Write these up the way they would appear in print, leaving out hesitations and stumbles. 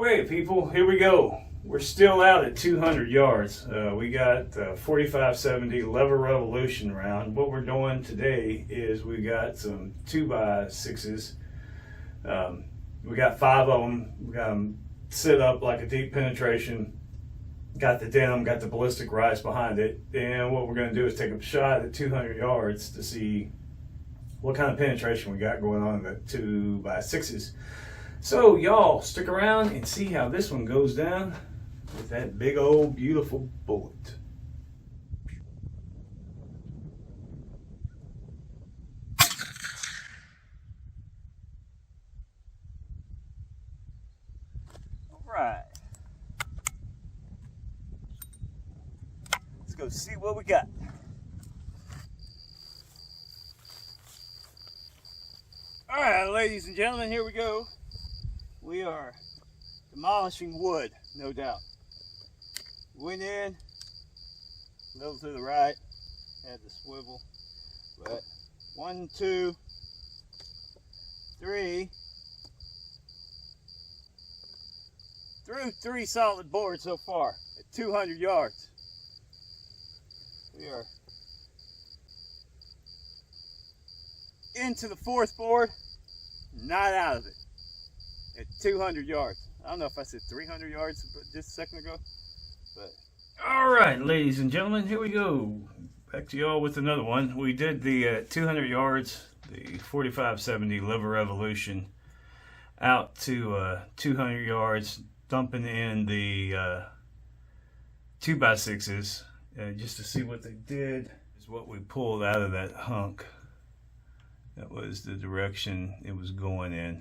Alright people, here we go. We're still out at 200 yards. We got 4570 LEVERevolution round. What we're doing today is we got some 2x6s. We got 5 of them. We got them set up like a deep penetration. Got the denim, got the ballistic rise behind it. And what we're going to do is take a shot at 200 yards to see what kind of penetration we got going on in the 2x6s. So y'all stick around and see how this one goes down with that big old beautiful bullet. All right, let's go see what we got. All right, ladies and gentlemen, here we go. We are demolishing wood, no doubt. Went in, a little to the right, had the swivel, but 1, 2, 3, through 3 solid boards so far at 200 yards. We are into the 4th board, not out of it. At 200 yards. I don't know if I said 300 yards just a second ago, but. All right, ladies and gentlemen, here we go. Back to y'all with another one. We did the 200 yards, the 4570 LEVERevolution, out to 200 yards, dumping in the 2x6s, just to see what they did. Is what we pulled out of that hunk. That was the direction it was going in.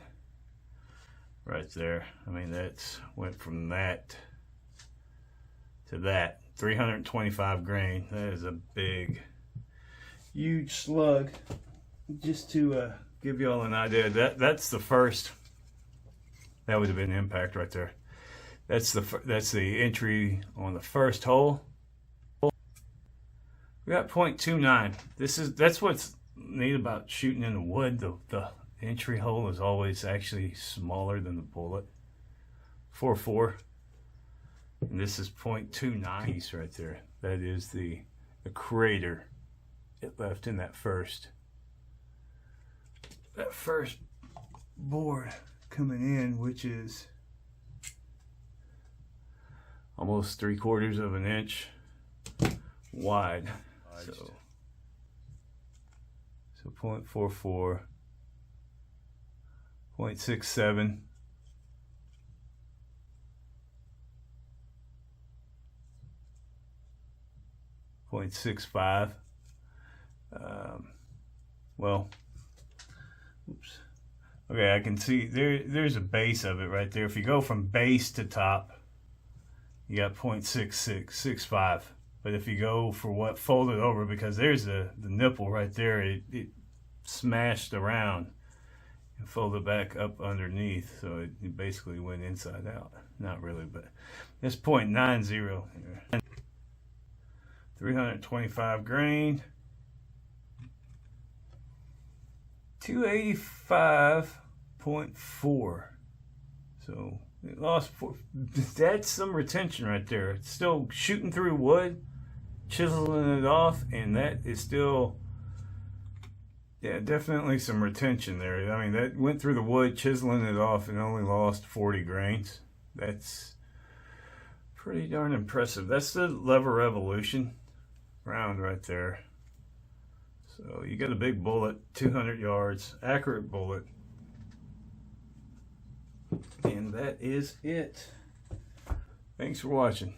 Right there. I mean, that's went from that to that. 325 grain. That is a big, huge slug. Just to give you all an idea, that's the first. That would have been impact right there. That's the entry on the first hole. We got 0.29. That's what's neat about shooting in the wood. The entry hole is always actually smaller than the bullet. 4.4, and this is 0.29 piece right there. That is the crater it left in that first board coming in, which is almost 3/4 of an inch wide. So 0.44. 0.67, 0.65. Well, oops. Okay, I can see there's a base of it right there. If you go from base to top, you got 0.6665. But if you go for what folded over, because there's the nipple right there, it smashed around and folded back up underneath, so it basically went inside out. Not really, but it's 0.90 here. 325 grain. 285.4. So it lost 4. That's some retention right there. It's still shooting through wood, chiseling it off, and that is still. Yeah, definitely some retention there. I mean, that went through the wood, chiseling it off, and only lost 40 grains. That's pretty darn impressive. That's the LEVERevolution round right there. So you got a big bullet, 200 yards, accurate bullet. And that is it. Thanks for watching.